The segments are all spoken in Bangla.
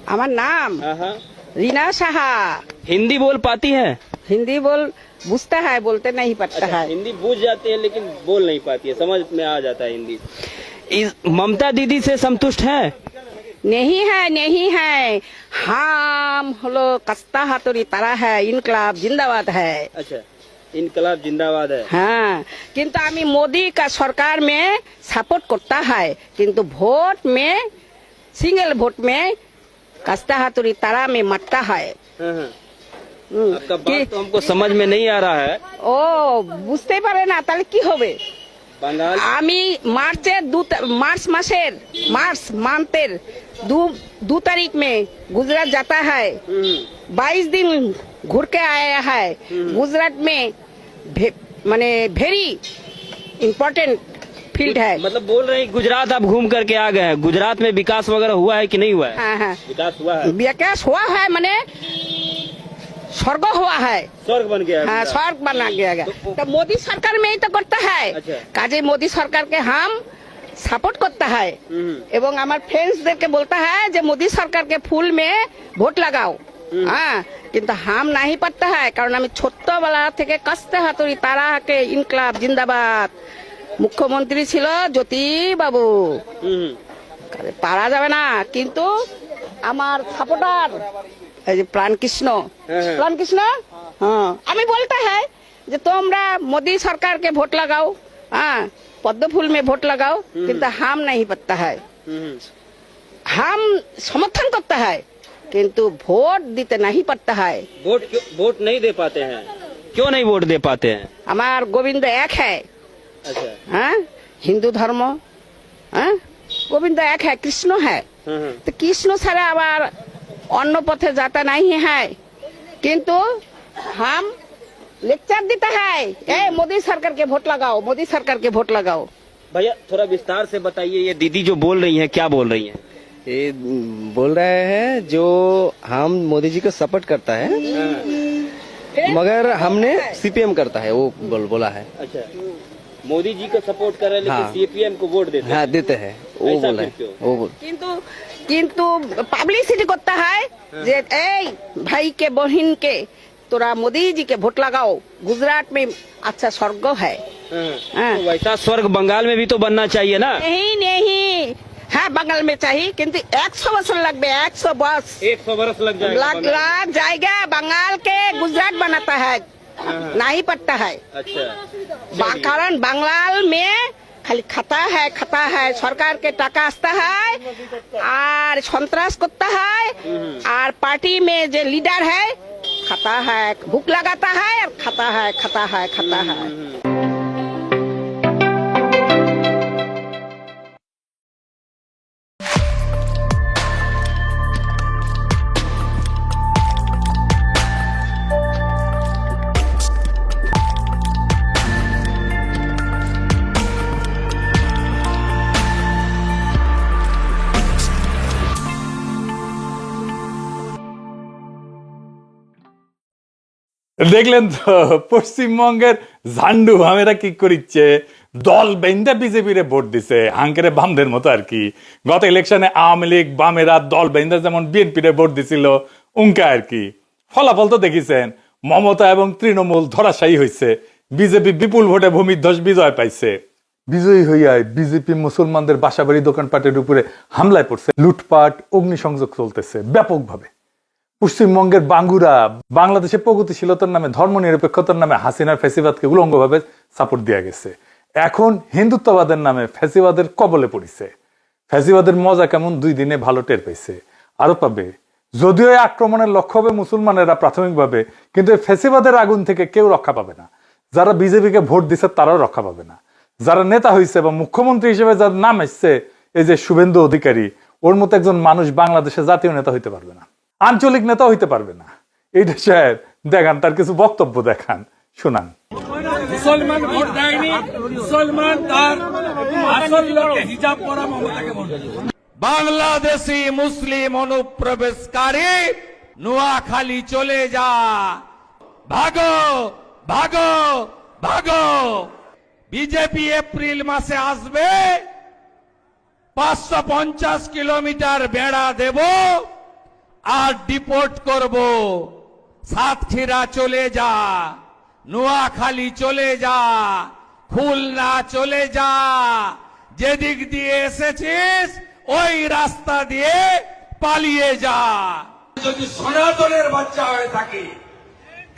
हमार नाम रीना शाहा। हिंदी बोल पाती हैं? हिंदी बुझता है, बोलते नहीं पड़ता है। हिंदी बूझ जाती है लेकिन बोल नहीं पाती है, समझ में आ जाता है हिंदी। ममता दीदी से संतुष्ट है? नहीं है। हम लोग कस्ता हाथोरी तारा है, इनकलाब जिंदाबाद है। अच्छा, इनकलाब जिंदाबाद है। हाँ, किंतु आमी मोदी का सरकार में सपोर्ट करता है, किंतु वोट में सिंगल वोट में कस्ता हाथोरी तारा में मरता है। आपका बात तो हमको समझ में नहीं आ रहा है। ও বুঝতেই পারে না, তাহলে কি হবে? बंगाल আমি मार्च मांथेर 2 तारीख में गुजरात जाता है। 22 दिन घूर के आया है। गुजरात में माने वेरी इम्पोर्टेंट फील्ड है। मतलब बोल रहे हैं गुजरात आप घूम करके आ गए हैं। गुजरात में विकास वगैरह हुआ है कि नहीं हुआ है? हाँ, विकास हुआ है। विकास हुआ है, माने स्वर्ग हुआ है। स्वर्ग बन गया है। हाँ, स्वर्ग बना गया। तो मोदी सरकार में ही तो करता है। अच्छा। काजे मोदी सरकार के हम सपोर्ट करता है एवं हमारे फ्रेंड्स के बोलता है जो मोदी सरकार के फूल में वोट लगाओ। हाँ, किंतु हम नहीं पड़ता है, कारण हमें छोट्टो बेला থেকে कस्ते हाथोरी तारा के इनकलाब जिंदाबाद मुख्यमंत्री ছিল জ্যোতি বাবু। পারা যাবে না, কিন্তু আমার সাপোর্টার प्राण कृष्ण हाँ, हमें बोलता है जो तुमरा मोदी सरकार के वोट लगाओ। हाँ, पद्म फूल में वोट लगाओ, किंतु हम नहीं पता है। हम समर्थन करता है, किंतु वोट देते नहीं पड़ता है। वोट नहीं दे पाते हैं? क्यों नहीं वोट दे पाते हैं? हमार गोविंद एक है। अच्छा। हाँ, हिंदू धर्म। हाँ, गोविंद एक है, कृष्ण है। तो कृष्ण सारा आबार अन्य पथे जाता नहीं है, किंतु हम लेक्चर देता है ए मोदी सरकार के वोट लगाओ, मोदी सरकार के वोट लगाओ। भैया थोड़ा विस्तार से बताइए, ये दीदी जो बोल रही हैं क्या बोल रही हैं? ये बोल रहे हैं जो हम मोदी जी को सपोर्ट करता है, मगर हमने सीपीएम करता है, वो बोला है। अच्छा, मोदी जी को सपोर्ट कर रहे हैं लेकिन सीपीएम को वोट देते हैं। हाँ, देते हैं, वो बोल रहे हैं। वो बोल किंतु पब्लिसिटी करता है जे ए भाई के बहन के तोरा मोदी जी के वोट लगाओ, गुजरात में अच्छा स्वर्ग है। तो वैसा स्वर्ग बंगाल में भी तो बनना चाहिए ना? नहीं। हाँ, बंगाल में चाहिए, किंतु 100 वर्ष लग 100 वर्ष 100 वर्ष लग जाएगा। लग जाएगा। बंगाल के गुजरात बनाता है, नहीं पड़ता है। अच्छा, कारण बंगाल में खाली खाता है सरकार के टाका आस्ता है और सन्त्रास करता है, और पार्टी में जो लीडर है खाता है, भूख लगाता है और खाता है। দেখলেন তো পশ্চিমবঙ্গের ঝান্ডু হামেরা কি করিচ্ছে, দল বেঁধে বিজেপির ভোট দিছে হাঙ্কেরে বামদের মতো আর কি। গত ইলেকশনে আওয়ামী লীগ বামেরা দল বেঁধে যেমন বিএনপির ভোট দিছিল উনকা আর কি। ফলাফল তো দেখিছেন, মমতা এবং তৃণমূল ধরাশায়ী হয়েছে, বিজেপি বিপুল ভোটে ভূমিধ্বস বিজয় পাইছে। বিজয়ী হইয়ায় বিজেপি মুসলমানদের বাসাবাড়ি দোকানপাটের উপরে হামলায় পড়ছে, লুটপাট অগ্নিসংযোগ চলতেছে ব্যাপকভাবে। পশ্চিমবঙ্গের বাঙ্গুরা বাংলাদেশের প্রগতিশীলতার নামে ধর্মনিরপেক্ষতার নামে হাসিনার ফ্যাসিবাদকে উলঙ্গভাবে সাপোর্ট দেওয়া গেছে। এখন হিন্দুত্ববাদের নামে ফ্যাসিবাদের কবলে পড়িছে। ফ্যাসিবাদের মজা কেমন 2 দিনে ভালো টের পাইছে, আরো পাবে। যদিও এই আক্রমণের লক্ষ্য হবে মুসলমানেরা প্রাথমিকভাবে, কিন্তু এই ফ্যাসিবাদের আগুন থেকে কেউ রক্ষা পাবে না। যারা বিজেপিকে ভোট দিচ্ছে তারাও রক্ষা পাবে না। যারা নেতা হয়েছে বা মুখ্যমন্ত্রী হিসেবে যার নাম এসছে, এই যে শুভেন্দু অধিকারী, ওর মতো একজন মানুষ বাংলাদেশে জাতীয় নেতা হইতে পারবে না, আঞ্চলিক নেতা হইতে পারবে না। এইটা সাহেব দেখান, তার কিছু বক্তব্য দেখান, শোনান। মুসলমান ভোট দেয়নি, মুসলমান তার আসল লোকে হিজাব পরা মমতাকে ভোট দিয়েছে। বাংলাদেশি মুসলিম অনুপ্রবেশকারী নোয়াখালী চলে যা, ভাগো ভাগো ভাগো। বিজেপি এপ্রিল মাসে আসবে, 550 কিলোমিটার বেড়া দেব, আর ডিপোর্ট করব। সাতক্ষীরা চলে যা, নোয়াখালী চলে যা, খুলনা চলে যা, যেদিক দিয়ে এসেছিস ওই রাস্তা দিয়ে পালিয়ে যা। যদি সনাতনের বাচ্চা হয়ে থাকে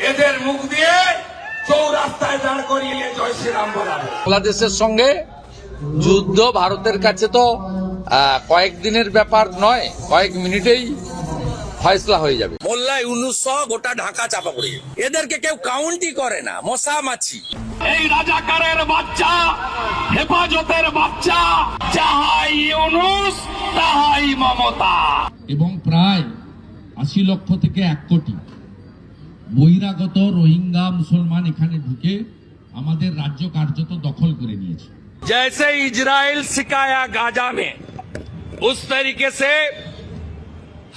এদের মুখ দিয়ে চৌরাস্তায় দাঁড় করিয়ে জয় শ্রীরাম বলা হয়। বাংলাদেশের সঙ্গে যুদ্ধ ভারতের কাছে তো কয়েকদিনের ব্যাপার নয়, কয়েক মিনিটেই ফয়সলা হয়ে যাবে। মোল্লা ইউনূস সহ গোটা ঢাকা চাপা পড়ে যাবে। এদেরকে কেউ কাউন্টই করে না, মশা মাছি। এই রাজাকারের বাচ্চা, হেফাজতের বাচ্চা, যাহাই ইউনূস তাহাই মমতা। এবং প্রায় ৮০ লক্ষ থেকে ১ কোটি বহিরাগত রোহিঙ্গা মুসলমান এখানে ঢুকে আমাদের রাজ্য কার্যত দখল করে নিয়েছে। जैसे इजराइल सिखाया गाजा में, उस तरीके से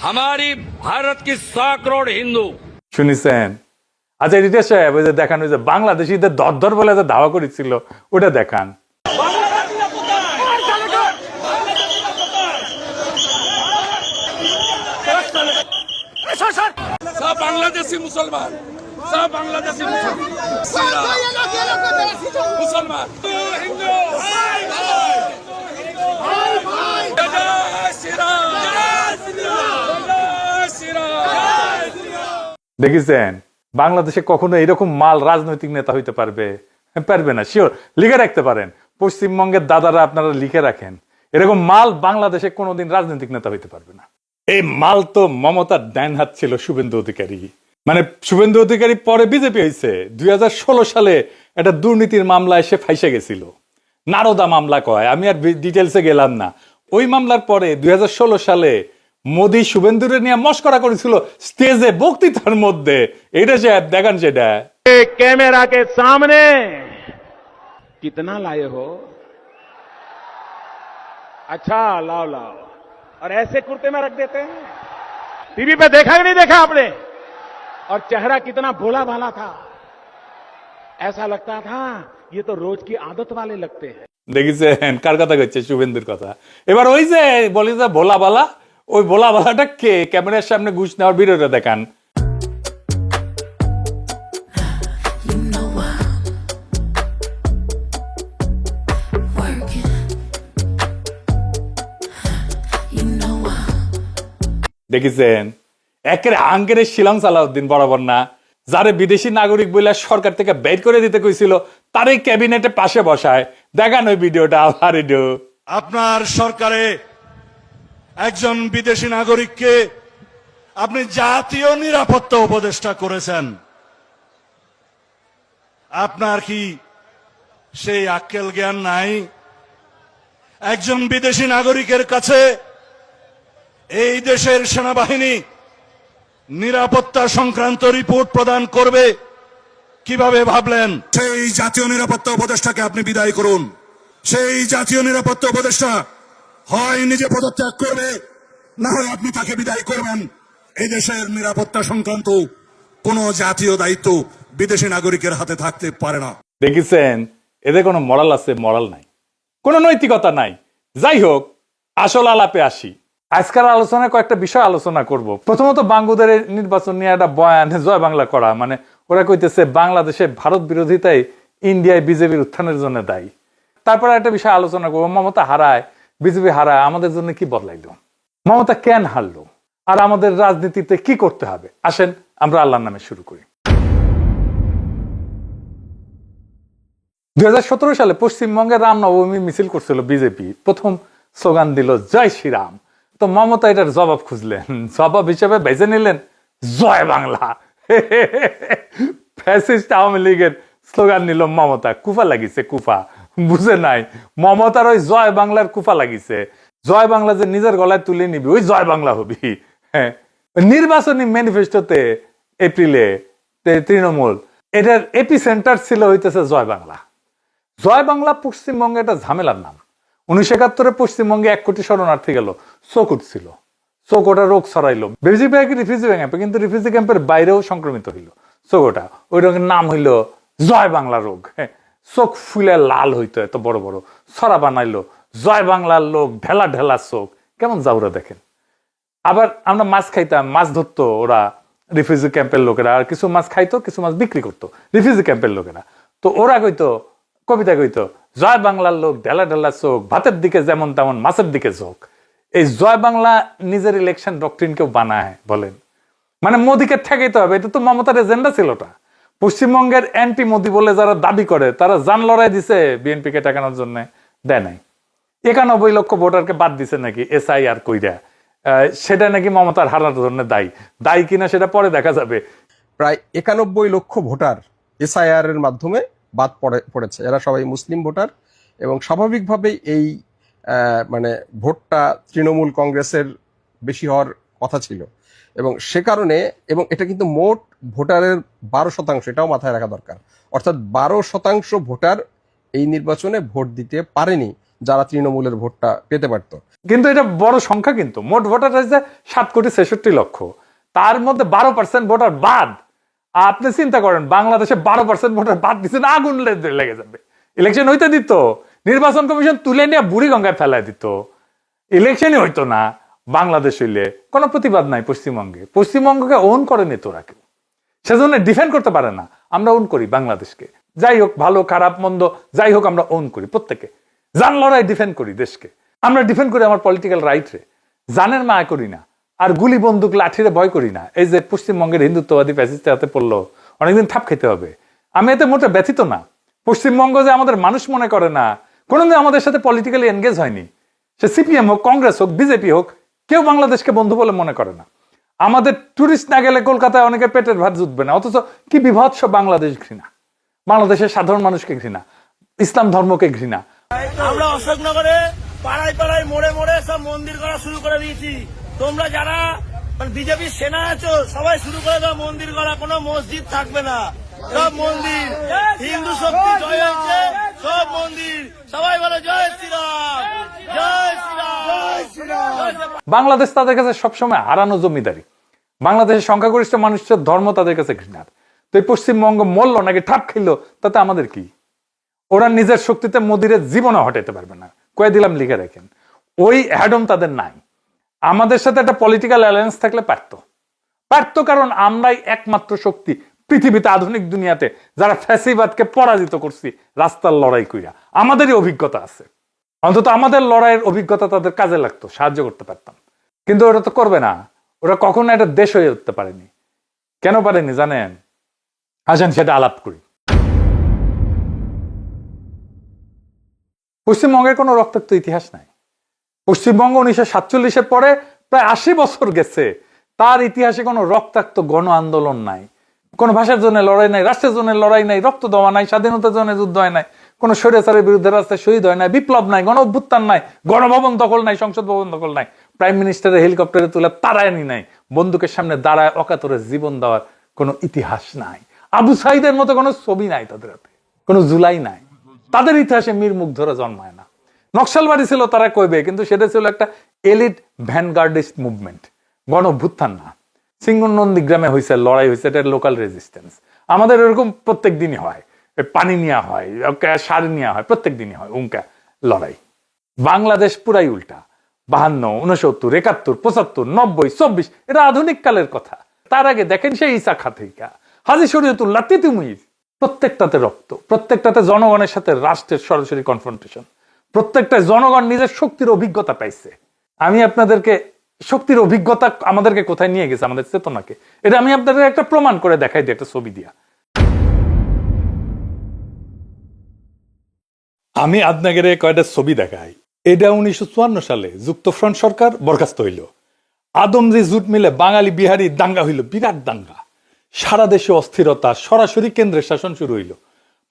हमारी भारत की 100 करोड़ हिंदू। শুনিছেন? আচ্ছা রিতেশ সাহেব, ওই যে দেখান, ওই যে বাংলাদেশিদের দর বলে যে ধাওয়া করেছিল, ওটা দেখান। सब बांग्लादेशी मुसलमान, सब बांग्लादेशी मुसलमान, मुसलमान हिंदू। जय श्री राम, जय श्री राम, जय श्री राम। দেখেছেন বাংলাদেশে কখনো এরকম মাল রাজনৈতিক নেতা হইতে পারবে? পারবে না। শিওর লিখে রাখতে পারেন, পশ্চিমবঙ্গের দাদারা আপনারা লিখে রাখেন, এরকম মাল বাংলাদেশে কোনোদিন রাজনৈতিক নেতা হইতে পারবে না। এই মাল তো মমতার ডাইন হাত ছিল শুভেন্দু অধিকারী। মানে শুভেন্দু অধিকারী পরে বিজেপি হয়েছে, 2016 সালে একটা দুর্নীতির মামলায় সে ফাইসে গেছিল, নারদা মামলা কয়, আমি আর ডিটেলসে গেলাম না। ওই মামলার পরে 2016 সালে মোদী শুভেন্দুরে নিয়ে মস্করা করেছিল স্টেজে, বক্তৃতার মধ্যে। এটা সে দেখান, সেটা कैमरा के सामने कितना लाए हो? अच्छा लाओ लाओ, और ऐसे कुर्ते में रख देते हैं। टीवी पे देखा कि नहीं देखा आपने? और चेहरा कितना भोला भाला था, ऐसा लगता था ये तो रोज की आदत वाले लगते हैं। দেখেছেন কার কথা কইছে? শুভেন্দুর কথা। এবার ওই যে বলি যে ভোলা বালা, ওই ভোলা বালাটা কে? ক্যামেরার সামনে ঘুষ নেওয়ার ভিডিওটা দেখান। দেখেছেন একের আঙ্কের শিলং সালাউদ্দিন বরাবর না, যারে বিদেশি নাগরিক বলে সরকার থেকে বের করে দিতে কইছিল, তারই ক্যাবিনেটে পাশে বসায়। দেখান ওই ভিডিওটা আবার। আপনার সরকারে একজন বিদেশি নাগরিককে আপনি জাতীয় নিরাপত্তা উপদেষ্টা করেছেন। আপনার কি সেই আক্কেল জ্ঞান নাই? একজন বিদেশি নাগরিকের কাছে এই দেশের সেনাবাহিনী নিরাপত্তা সংক্রান্ত রিপোর্ট প্রদান করবে কিভাবে ভাবলেন? সেই জাতীয় নিরাপত্তা উপদেষ্টাকে আপনি বিদায় করুন। সেই জাতীয় নিরাপত্তা উপদেষ্টা হয় নিজে পদত্যাগ করবে, না হয় আপনি তাকে বিদায় করবেন। এই দেশের নিরাপত্তা সংক্রান্ত কোন জাতীয় দায়িত্ব বিদেশি নাগরিকের হাতে থাকতে পারে না। দেখেছেন এদের কোনো মরাল আছে? মরাল নাই, কোনো নৈতিকতা নাই। যাই হোক, আসল আলাপে আসি। আজকের আলোচনায় কয়েকটা বিষয় আলোচনা করব। প্রথমত বাঙ্গুদের নির্বাচন নিয়ে একটা বয়ান, জয় বাংলা করা, মানে ওরা কইতেছে বাংলাদেশে ভারত বিরোধিতায় ইন্ডিয়ায় বিজেপির উত্থানের জন্য দায়ী। তারপরে একটা বিষয় আলোচনা করবো, মমতা হারায়, বিজেপি হারায়, আমাদের জন্য কি বদলাইলো, মমতা কেন হারলো, আর আমাদের রাজনীতিতে কি করতে হবে। আসেন আমরা আল্লাহর নামে শুরু করি। 2017 সালে পশ্চিমবঙ্গে রামনবমী মিছিল করছিল বিজেপি, প্রথম স্লোগান দিল জয় শ্রীরাম। তো মমতা এটার জবাব খুঁজলেন, জবাব হিসেবে বেছে নিলেন জয় বাংলা। ফ্যাসিস্ট আওয়ামী লীগের স্লোগান নিল মমতা। কুফা লাগিছে, কুফা বুঝে নাই, মমতার ওই জয় বাংলার কুফা লাগিছে। জয় বাংলা যে নিজের গলায় তুলে নিবি, ওই জয় বাংলা হবি। হ্যাঁ, নির্বাচনী ম্যানিফেস্টোতে এপ্রিলে তৃণমূল, এটার এপি সেন্টার ছিল হইতেছে জয় বাংলা। জয় বাংলা পশ্চিমবঙ্গে একটা ঝামেলার নাম। 1971 পশ্চিমবঙ্গে 1 কোটি শরণার্থী গেল, চোখ উঠছিল, চোখ ওটা রোগ ছড়াইলো। বেশিরভাগ রিফিউজি ক্যাম্পে, কিন্তু রিফিউজি ক্যাম্পের বাইরেও সংক্রমিত হইল চোখ ওটা। ওই রোগের নাম হইল জয় বাংলা রোগ। হ্যাঁ, চোখ ফুলে লাল হইতো, এত বড় বড় ছড়া বানাইলো, জয় বাংলার লোক, ঢেলা ঢেলা চোখ, কেমন যাওরা দেখেন। আবার আমরা মাছ খাইতাম, মাছ ধরতো ওরা, রিফিউজি ক্যাম্পের লোকেরা, আর কিছু মাছ খাইতো, কিছু মাছ বিক্রি করতো রিফিউজি ক্যাম্পের লোকেরা। তো ওরা কইতো, কবিতা কইতো, জয় বাংলার লোক ঢেলা ঢেলা চোখ, ভাতের দিকে যেমন তেমন মাছের দিকে চোখ। এই জয় বাংলা নিজের ইলেকশন ডক্ট্রিন কেউ বানায় বলেন? মানে মোদীকে ঠেকাইতে হবে, এটা তো মমতার এজেন্ডা ছিলটা। পশ্চিমবঙ্গের অ্যান্টি মোদি বলে যারা দাবি করে তারা জান লড়াই দিছে বিএনপি কে ঠেকানোর জন্য, দেয় নাই। 91 লক্ষ ভোটারকে বাদ দিছে নাকি SIR কইরা, সেটা নাকি মমতার হারার জন্য দায়ী কিনা সেটা পরে দেখা যাবে। প্রায় 91 লক্ষ ভোটার SIR এর মাধ্যমে বাদ পড়েছে। এরা সবাই মুসলিম ভোটার এবং স্বাভাবিকভাবেই এই মানে ভোটটা তৃণমূল কংগ্রেসের বেশি হওয়ার কথা ছিল এবং সে কারণে, এবং এটা কিন্তু মোট ভোটারের 12%, এটাও মাথায় রাখা দরকার। অর্থাৎ 12% ভোটার এই নির্বাচনে ভোট দিতে পারেনি যারা তৃণমূলের ভোটটা পেতে পারত। কিন্তু এটা বড় সংখ্যা, কিন্তু মোট ভোটার হয়েছে 7,66,00,000, তার মধ্যে 12% ভোটার বাদ। আপনি চিন্তা করেন, বাংলাদেশে 12% ভোটার বাদ দিচ্ছেন, আগুন লেগে যাবে। ইলেকশন হইতে দিত, নির্বাচন কমিশন তুলে নিয়ে বুড়ি গঙ্গায় ফেলায় দিত, ইলেকশনই হইতো না। বাংলাদেশ হইলে কোনো প্রতিবাদ নাই পশ্চিমবঙ্গে, পশ্চিমবঙ্গকে ওন করে নিত ওরা, কেউ সেজন্য ডিফেন্ড করতে পারে না। আমরা ওন করি বাংলাদেশকে, যাই হোক ভালো খারাপ মন্দ যাই হোক আমরা ওন করি, প্রত্যেকে জান লড়াই ডিফেন্ড করি দেশকে। আমরা ডিফেন্ড করি আমার পলিটিক্যাল রাইট রে, জানের মায়া করি না, আর গুলি বন্দুক লাঠিরে ভয় করি না। এই যে পশ্চিমবঙ্গের হিন্দুত্ববাদী ফ্যাসিস্টের হাতে পড়লো, অনেকদিন থাপ খেতে হবে। আমি এতে মোটে ব্যথিত না। পশ্চিমবঙ্গ যে আমাদের মানুষ মনে করে না, কোনোদিন আমাদের সাথে পলিটিক্যালি এনগেজ হয়নি, সে CPM হোক, কংগ্রেস হোক, বিজেপি হোক, কেউ বাংলাদেশকে বন্ধু বলে মনে করে না। আমাদের টুরিস্ট না গেলে কলকাতায় অনেকে পেটের ভাত জুটবে না, অথচ কি বিভৎস বাংলাদেশ ঘৃণা, বাংলাদেশের সাধারণ মানুষকে ঘৃণা, ইসলাম ধর্মকে ঘৃণা। আমরা অশোকনগরে পাড়ায় পাড়ায় মোড়ে মোড়ে সব মন্দির করা শুরু করে দিয়েছি। তোমরা যারা বিজেপির সেনা আছো সবাই শুরু করে দাও মন্দির করা, কোনো মসজিদ থাকবে না, সব মন্দির। হিন্দু শক্তি জয় হয়েছে, সব মন্দির। সবাই বলে জয় শ্রীরাম, জয় শ্রীরাম, জয় শ্রীরাম। বাংলাদেশ তাদের কাছে সবসময় হারানো জমিদারি, বাংলাদেশের সংখ্যাগরিষ্ঠ মানুষের ধর্ম তাদের কাছে ঘৃণার। তো এই পশ্চিমবঙ্গ মরল নাকি ঠাপ খেললো তাতে আমাদের কি? ওরা নিজের শক্তিতে মোদিরে জীবনে হটাইতে পারবে না, কয়ে দিলাম, লিখে রাখেন। ওই হ্যাডম তাদের নাই। আমাদের সাথে একটা পলিটিক্যাল অ্যালায়েন্স থাকলে পারতো, কারণ আমরাই একমাত্র শক্তি পৃথিবীতে, আধুনিক দুনিয়াতে যারা ফ্যাসিবাদকে পরাজিত করছি রাস্তার লড়াই কইরা। আমাদেরই অভিজ্ঞতা আছে, অন্তত আমাদের লড়াইয়ের অভিজ্ঞতা তাদের কাজে লাগতো, সাহায্য করতে পারতাম। কিন্তু ওরা তো করবে না, ওরা কখনো একটা দেশ হয়ে উঠতে পারেনি। কেন পারেনি জানেন? আসেন সেটা আলাপ করি। পশ্চিমবঙ্গের কোনো রক্তাক্ত ইতিহাস নাই। পশ্চিমবঙ্গ 1947-এর পরে প্রায় 80 বছর গেছে, তার ইতিহাসে কোনো রক্তাক্ত গণ আন্দোলন নাই, কোনো ভাষার জন্য লড়াই নাই, রাষ্ট্রের জন্য লড়াই নাই, রক্ত দেওয়া নাই, স্বাধীনতার জন্য যুদ্ধ হয় নাই, কোনো স্বৈরাচারের বিরুদ্ধে রাস্তায় শহীদ হয় নাই, বিপ্লব নাই, গণ অভ্যুত্থান নাই, গণভবন দখল নাই, সংসদ ভবন দখল নাই, প্রাইম মিনিস্টারের হেলিকপ্টারে তুলে তাড়ায়নি নাই, বন্দুকের সামনে দাঁড়ায় অকাতরে জীবন দেওয়ার কোনো ইতিহাস নাই। আবু সাইদের মতো কোনো ছবি নাই তাদের হাতে, কোনো জুলাই নাই। তাদের ইতিহাসে মীর মুগ্ধরা জন্মায় না। নকশালবাড়ি ছিল তারা কইবে, কিন্তু সেটা ছিল একটা এলিট ভ্যানগার্ডিস্ট মুভমেন্ট, গণ অভ্যুত্থান না। সিঙ্গনন্দীগ্রামে হয়েছে লড়াই, হয়েছে, এটা লোকাল রেজিস্ট্যান্স। আমাদের এরকম প্রত্যেক দিনই হয়, পানি নেওয়া হয়, সার নেওয়া হয়, প্রত্যেক দিনই হয় উঙ্কা লড়াই। বাংলাদেশ পুরাই উল্টা। 52, 69, 71, 75, 90, 24 এটা আধুনিক কালের কথা। তার আগে দেখেন সেই ইসা খাতিকা, হাজী শরীয়তুল্লাহ, তিতুমির, প্রত্যেকটাতে রক্ত, প্রত্যেকটাতে জনগণের সাথে রাষ্ট্রের সরাসরি কনফ্রন্টেশন, প্রত্যেকটা জনগণ নিজের শক্তির অভিজ্ঞতা পাইছে। আমি আপনাদেরকে শক্তির অভিজ্ঞতা আমাদেরকে কোথায় নিয়ে গেছে, আমাদের চেতনাকে, এটা আমি আপনাদের একটা প্রমাণ করে দেখাই দিই একটা ছবি দিয়া। আমি আপনাদের কয়টা ছবি দেখাই। এটা 1954 সালে যুক্তফ্রন্ট সরকার বরখাস্ত হইল, আদমজি জুট মিলে বাঙালি বিহারি দাঙ্গা হইল, বিরাট দাঙ্গা, সারা দেশে অস্থিরতা, সরাসরি কেন্দ্রের শাসন শুরু হইল।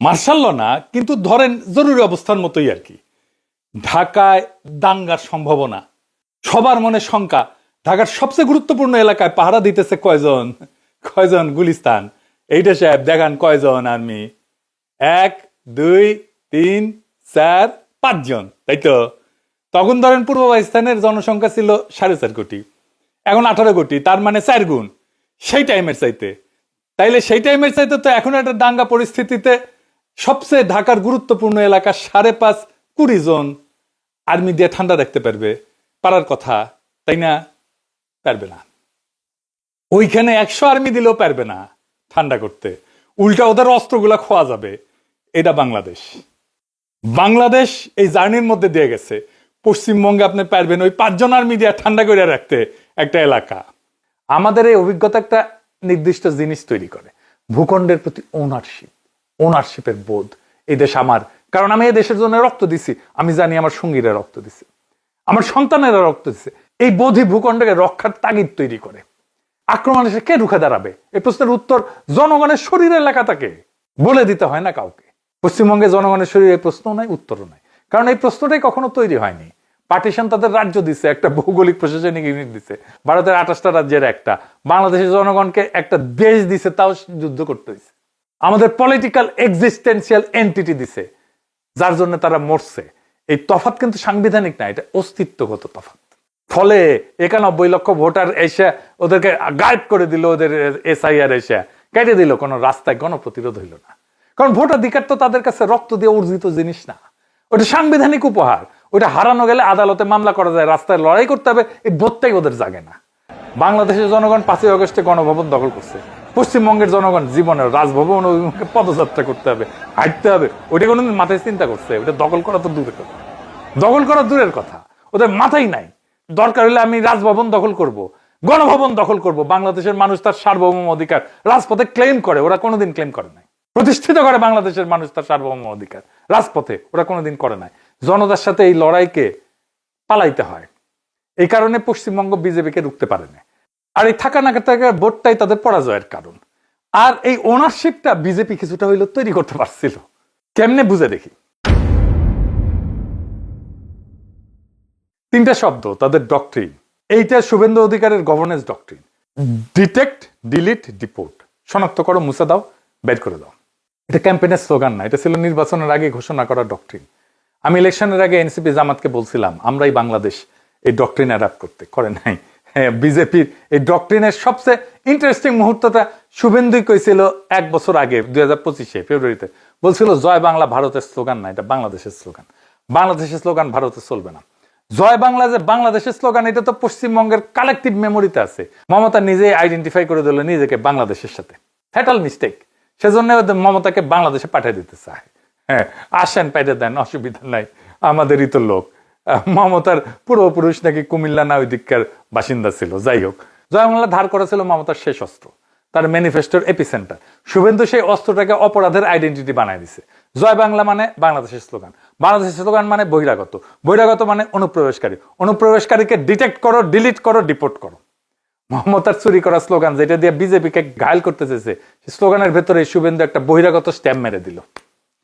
মার্শাল ল না, কিন্তু ধরেন জরুরি অবস্থার মতোই আর কি। ঢাকায় দাঙ্গার সম্ভাবনা, সবার মনে শঙ্কা। ঢাকার সবচেয়ে গুরুত্বপূর্ণ এলাকায় পাহারা দিতেছে কয়জন গুলিস্তান, এইটা সাহেব দেখান কয়জন আর্মি, 1, 2, 3, 4, 5 জন, তাই তো? তখন ধরেন পূর্ব পাকিস্তানের জনসংখ্যা ছিল 4.5 কোটি, এখন 18 কোটি, তার মানে 4 গুণ সেই টাইমের চাইতে। তাইলে সেই টাইমের চাইতে তো এখন একটা দাঙ্গা পরিস্থিতিতে সবচেয়ে ঢাকার গুরুত্বপূর্ণ এলাকা 5.5 20 জন আর্মি দিয়ে ঠান্ডা রাখতে পারার কথা, তাই না? পারবে না। ওইখানে 100 আর্মি দিলেও পারবে না ঠান্ডা করতে, উল্টা ওদের অস্ত্রগুলা খোয়া যাবে। এটা বাংলাদেশ। বাংলাদেশ এই জার্নির মধ্যে দিয়ে গেছে। পশ্চিমবঙ্গে আপনি পারবেন ওই 5 জন আর্মি দিয়ে ঠান্ডা করে রাখতে একটা এলাকা। আমাদের এই অভিজ্ঞতা একটা নির্দিষ্ট জিনিস তৈরি করে, ভূখণ্ডের প্রতি ওনারশিপের বোধ। এই দেশ আমার, কারণ আমি এই দেশের জন্য রক্ত দিছি, আমি জানি আমার সঙ্গীরা রক্ত দিছে, আমার সন্তানেরা রক্ত দিছে। এই বোধই ভূখণ্ডকে রক্ষার তাগিদ তৈরি করে। আক্রমণ এসে কে রুখে দাঁড়াবে? এই প্রশ্নের উত্তর জনগণের শরীর এলাকা তাকে বলে দিতে হয় না কাউকে। পশ্চিমবঙ্গে জনগণের শরীরে এই প্রশ্নও নাই, উত্তরও নাই, কারণ এই প্রশ্নটাই কখনো তৈরি হয়নি। পার্টিশন তাদের রাজ্য দিছে, একটা ভৌগোলিক প্রশাসনিক ইউনিট দিছে, ভারতের 28টা রাজ্যের একটা, বাংলাদেশের জনগণকে একটা দেশ দিছে, তাও যুদ্ধ করতে হয়েছে। আমাদের পলিটিক্যাল এক্সিস্টেন্সিয়াল এন্টিটি দিছে, যার জন্য তারা মরছে। এই তফাৎ কিন্তু সাংবিধানিক না, এটা অস্তিত্বগত তফাৎ। ফলে 91 লক্ষ ভোটার এসে ওদেরকে গায়েব করে দিল, ওদের SIR এসে কেটে দিল, কোনো রাস্তায় গণপ্রতিরোধ হইল না। কারণ ভোটাধিকার তো তাদের কাছে রক্ত দিয়ে অর্জিত জিনিস না, ওটা সাংবিধানিক উপহার। ওটা হারানো গেলে আদালতে মামলা করা যায়, রাস্তায় লড়াই করতে হবে, এই বোধটাই ওদের জাগে না। বাংলাদেশের জনগণ 5ই আগস্টে গণভবন দখল করছে, পশ্চিমবঙ্গের জনগণ জীবনের রাজভবন অভিমুখে পদযাত্রা করতে হবে, হাঁটতে হবে, ওইটা কোনোদিন মাথায় চিন্তা করছে? ওটা দখল করা তো দূরের কথা, দখল করা দূরের কথা, ওদের মাথায় নাই। দরকার হলে আমি রাজভবন দখল করব, গণভবন দখল করব। বাংলাদেশের মানুষ তার সার্বভৌম অধিকার রাজপথে ক্লেম করে, ওরা কোনোদিন ক্লেম করে নাই। প্রতিষ্ঠিত করে বাংলাদেশের মানুষ তার সার্বভৌম অধিকার রাজপথে, ওরা কোনোদিন করে নাই। জনতার সাথে এই লড়াইকে পালাইতে হয়। এই কারণে পশ্চিমবঙ্গ বিজেপিকে রুখতে পারে না। আর এই থাকা না থাকার ভোটটাই তাদের পরাজয়ের কারণ। আর এই ওনারশিপটা বিজেপি কিছুটা হইলো তৈরি করতে পারছিল। কেমনে বুঝে দেখি। 3টা শব্দ তাদের ডক্ট্রিন। এইটা শুভেন্দু অধিকারের governance doctrine. Detect, delete, deport. শনাক্ত করো, মুছে দাও, বের করে দাও। এটা ক্যাম্পেইনের স্লোগান না, এটা ছিল নির্বাচনের আগে ঘোষণা করা ডক্ট্রিন। আমি ইলেকশনের আগে এনসিপি জামাতকে বলছিলাম আমরাই বাংলাদেশ, এই ডক্ট্রিন অ্যাডাপ্ট করতে, করে নাই। বিজেপির এই ডক্ট্রিনের সবচেয়ে ইন্টারেস্টিং মুহূর্তটা শুভেন্দুই কইছিল 1 বছর আগে 2025 ফেব্রুয়ারিতে, বলছিল জয় বাংলা ভারতের স্লোগান না, এটা বাংলাদেশের স্লোগান। বাংলাদেশের স্লোগান ভারতে চলবে না। জয় বাংলা যে বাংলাদেশের স্লোগান, এটা তো পশ্চিমবঙ্গের কালেকটিভ মেমোরিতে আছে। মমতা নিজেই আইডেন্টিফাই করে দিল নিজেকে বাংলাদেশের সাথে। Fatal mistake. সেজন্য মমতাকে বাংলাদেশে পাঠিয়ে দিতে চায়। হ্যাঁ, আসেন, পাঠিয়ে দেন, অসুবিধা নাই, আমাদেরই তো লোক। মমতার পূর্বপুরুষ নাকি কুমিল্লা না ওই দিককার বাসিন্দা ছিল। যাই হোক, জয় বাংলা ধার করেছিল মমতার শেষ অস্ত্র, তার ম্যানিফেস্টোর এপিসেন্টার। শুভেন্দু সেই অস্ত্রটাকে অপরাধের আইডেন্টিটি বানায় দিছে। জয় বাংলা মানে বাংলাদেশের স্লোগান, বাংলাদেশের স্লোগান মানে বহিরাগত, বহিরাগত মানে অনুপ্রবেশকারী, অনুপ্রবেশকারীকে ডিটেক্ট করো, ডিলিট করো, ডিপোর্ট করো। মমতার চুরি করা স্লোগান, যেটা দিয়ে বিজেপিকে ঘায়ল করতে চেয়েছে, সেই স্লোগানের ভেতরে শুভেন্দু একটা বহিরাগত স্ট্যাম্প মেরে দিল।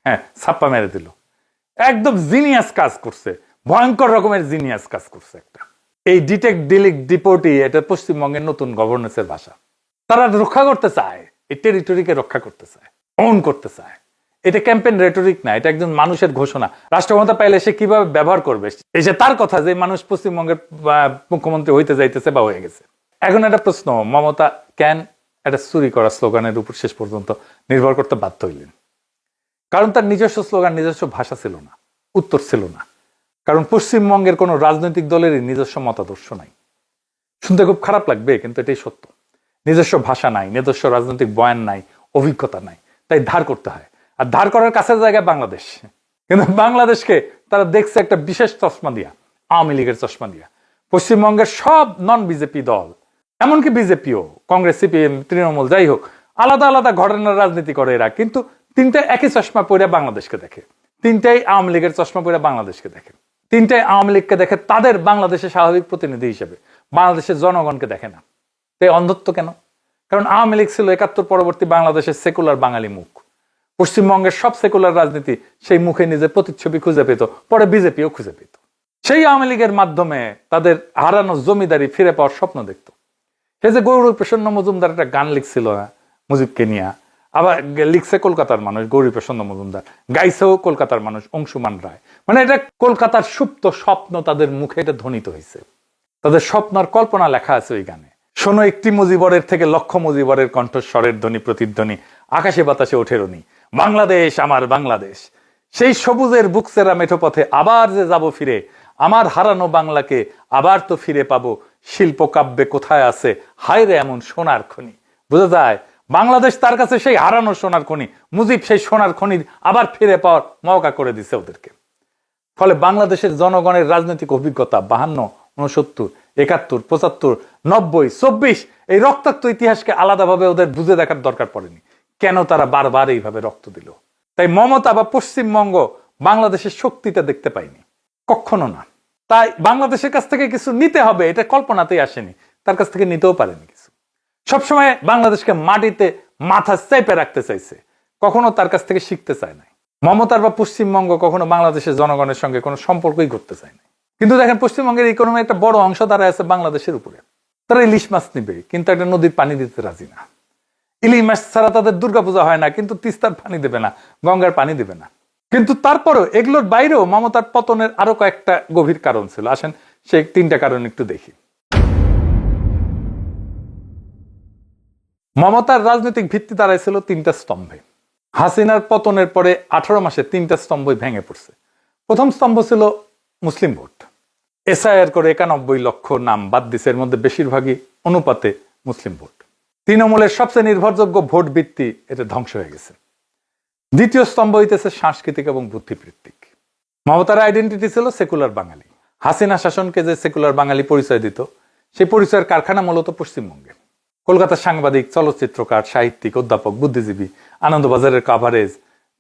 হ্যাঁ, ছাপ্পা মেরে দিল। একদম জিনিয়াস কাজ করছে, ভয়ঙ্কর রকমের জিনিয়াস কাজ করছে একটা। এই ডিটেক্ট, ডিলিট, ডিপোর্টই এটা পশ্চিমবঙ্গের নতুন গভর্নেন্সের ভাষা। তারা রক্ষা করতে চায়, এই টেরিটরিকে রক্ষা করতে চায়, অন করতে চায়। এটা ক্যাম্পেইন রেটরিক না, এটা একজন মানুষের ঘোষণা। রাষ্ট্রক্ষমতা পাইলে সে কিভাবে ব্যবহার করবে, এই যে তার কথা, যে মানুষ পশ্চিমবঙ্গের মুখ্যমন্ত্রী হইতে যাইতেছে বা হয়ে গেছে। এখন একটা প্রশ্ন, মমতা কেন একটা চুরি করা স্লোগানের উপর শেষ পর্যন্ত নির্ভর করতে বাধ্য হইলেন? কারণ তার নিজস্ব স্লোগান, নিজস্ব ভাষা ছিল না, উত্তর ছিল না। কারণ পশ্চিমবঙ্গের কোনো রাজনৈতিক দলেরই নিজস্ব মতাদর্শ নাই। শুনতে খুব খারাপ লাগবে, কিন্তু এটাই সত্য। নিজস্ব ভাষা নাই, নিজস্ব রাজনৈতিক বয়ান নাই, অভিজ্ঞতা নাই, তাই ধার করতে হয়। আর ধার করার কাছের জায়গায় বাংলাদেশ। কিন্তু বাংলাদেশকে তারা দেখছে একটা বিশেষ চশমা দিয়া, আওয়ামী লীগের চশমা দিয়া। পশ্চিমবঙ্গের সব নন বিজেপি দল, এমনকি বিজেপিও, কংগ্রেস, সিপিএম, তৃণমূল, যাই হোক, আলাদা আলাদা ঘটনার রাজনীতি করে এরা, কিন্তু 3টে একই চশমা পরে বাংলাদেশকে দেখে। 3টাই আওয়ামী লীগের চশমা পরে বাংলাদেশকে দেখে। 3টাই আওয়ামী লীগকে দেখে তাদের বাংলাদেশের স্বাভাবিক প্রতিনিধি হিসেবে, বাংলাদেশের জনগণকে দেখে না। তাই অন্ধত্ব কেন? কারণ আওয়ামী লীগ ছিল 71 পরবর্তী বাংলাদেশের সেকুলার বাঙালি মুখ। পশ্চিমবঙ্গের সব সেকুলার রাজনীতি সেই মুখে নিজের প্রতিচ্ছবি খুঁজে পেত, পরে বিজেপিও খুঁজে পেত। সেই আওয়ামী লীগের মাধ্যমে তাদের হারানো জমিদারি ফিরে পাওয়ার স্বপ্ন দেখত। সে যে গৌরী প্রসন্ন মজুমদার একটা গান লিখছিল মুজিবকে নিয়ে, আবার লিখছে কলকাতার মানুষ গৌরী প্রসন্ন মজুমদার, গাইছেও কলকাতার মানুষ অংশুমান রায়। মানে এটা কলকাতার সুপ্ত স্বপ্ন তাদের মুখে এটা ধ্বনিত হয়েছে। তাদের স্বপ্ন আর কল্পনা লেখা আছে ওই গানে। শোনো একটি মুজিবরের থেকে লক্ষ মুজিবরের কণ্ঠস্বরের ধ্বনি প্রতিধ্বনি, আকাশে বাতাসে ওঠে রনি, বাংলাদেশ আমার বাংলাদেশ। সেই সবুজের বুকসেরা মেঠো পথে আবার যে যাব ফিরে, আমার হারানো বাংলাকে আবার তো ফিরে পাবো, শিল্প কাব্যে কোথায় আছে হায় রে এমন সোনার খনি। বোঝা যায় বাংলাদেশ তার কাছে সেই হারানো সোনার খনি, মুজিব সেই সোনার খনির আবার ফিরে পাওয়ার মওকা করে দিছে ওদেরকে। ফলে বাংলাদেশের জনগণের রাজনৈতিক অভিজ্ঞতা 52, 69, 71, 75, 90, 24 এই রক্তাক্ত ইতিহাসকে আলাদাভাবে ওদের বুঝে দেখার দরকার পড়েনি কেন তারা বারবার এইভাবে রক্ত দিল। তাই মমতা বা পশ্চিমবঙ্গ বাংলাদেশের শক্তিটা দেখতে পায়নি, কখনো না। তাই বাংলাদেশের কাছ থেকে কিছু নিতে হবে এটা কল্পনাতেই আসেনি, তার কাছ থেকে নিতেও পারেনি কিছু। সবসময় বাংলাদেশকে মাটিতে মাথা চেপে রাখতে চাইছে, কখনো তার কাছ থেকে শিখতে চায় নাই। মমতার বা পশ্চিমবঙ্গ কখনো বাংলাদেশের জনগণের সঙ্গে কোনো সম্পর্কই করতে চায় না। কিন্তু দেখেন পশ্চিমবঙ্গের ইকোনমি একটা বড় অংশ দাঁড়ায় আছে বাংলাদেশের উপরে। তারা ইলিশ মাছ নিবে কিন্তু একটা নদীর পানি দিতে রাজি না। ইলিশ মাছ ছাড়া তাদের দুর্গাপূজা হয় না, কিন্তু তিস্তার পানি দেবে না, গঙ্গার পানি দেবে না। কিন্তু তারপরেও এগুলোর বাইরেও মমতার পতনের আরো কয়েকটা গভীর কারণ ছিল। আসেন সেই 3টা কারণ একটু দেখি। মমতার রাজনৈতিক ভিত্তি দাঁড়াইছিল 3টা স্তম্ভে। হাসিনার পতনের পরে 18 মাসে 3টা স্তম্ভই ভেঙে পড়ছে। প্রথম স্তম্ভ ছিল মুসলিম ভোট। এসআইআর করে 91 লক্ষ নাম বাদ দিছে, এর মধ্যে বেশিরভাগই অনুপাতে মুসলিম ভোট। তৃণমূলের সবচেয়ে নির্ভরযোগ্য ভোট ভিত্তি এটা ধ্বংস হয়ে গেছে। দ্বিতীয় স্তম্ভ হইতেছে সাংস্কৃতিক এবং বুদ্ধিবৃত্তিক। মমতার আইডেন্টিটি ছিল সেকুলার বাঙালি। হাসিনা শাসনকে যে সেকুলার বাঙালি পরিচয় দিত, সেই পরিচয়ের কারখানা মূলত পশ্চিমবঙ্গে। কলকাতার সাংবাদিক, চলচ্চিত্রকার, সাহিত্যিক, অধ্যাপক, বুদ্ধিজীবী, আনন্দবাজারের কাভারেজ,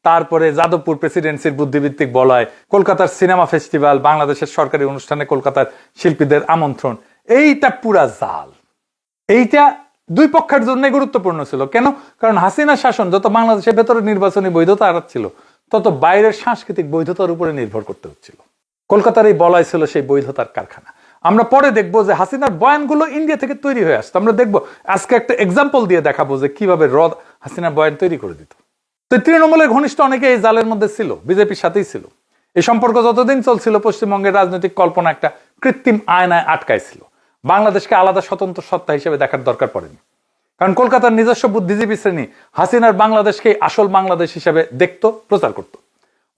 তারপরে যাদবপুর প্রেসিডেন্সির বুদ্ধিবৃত্তিক বলয়, কলকাতার সিনেমা ফেস্টিভ্যাল, বাংলাদেশের সরকারি অনুষ্ঠানে কলকাতার শিল্পীদের আমন্ত্রণ, এইটা পুরা জাল। এইটা দুই পক্ষের জন্য গুরুত্বপূর্ণ ছিল। কেন? কারণ হাসিনা শাসন যত বাংলাদেশের ভেতরে নির্বাচনী বৈধতা হারাচ্ছিল, তত বাইরের সাংস্কৃতিক বৈধতার উপরে নির্ভর করতে হচ্ছিল। কলকাতার এই বলয় ছিল সেই বৈধতার কারখানা। আমরা পরে দেখবো যে হাসিনার বয়ানগুলো ইন্ডিয়া থেকে তৈরি হয়ে আসতো। আমরা দেখবো আজকে একটা এক্সাম্পল দিয়ে দেখাবো যে কিভাবে হাসিনার বয়ান তৈরি করে দিত। তো তৃণমূলের ঘনিষ্ঠ অনেকে এই জালের মধ্যে ছিল, বিজেপির সাথেই ছিল। এই সম্পর্ক যতদিন চলছিল পশ্চিমবঙ্গের রাজনৈতিক কল্পনা একটা কৃত্রিম আয়নায় আটকাইছিল। বাংলাদেশকে আলাদা স্বতন্ত্র সত্তা হিসেবে দেখার দরকার পড়েনি, কারণ কলকাতার নিজস্ব বুদ্ধিজীবী শ্রেণী হাসিনার বাংলাদেশকে আসল বাংলাদেশ হিসেবে দেখতো, প্রচার করত।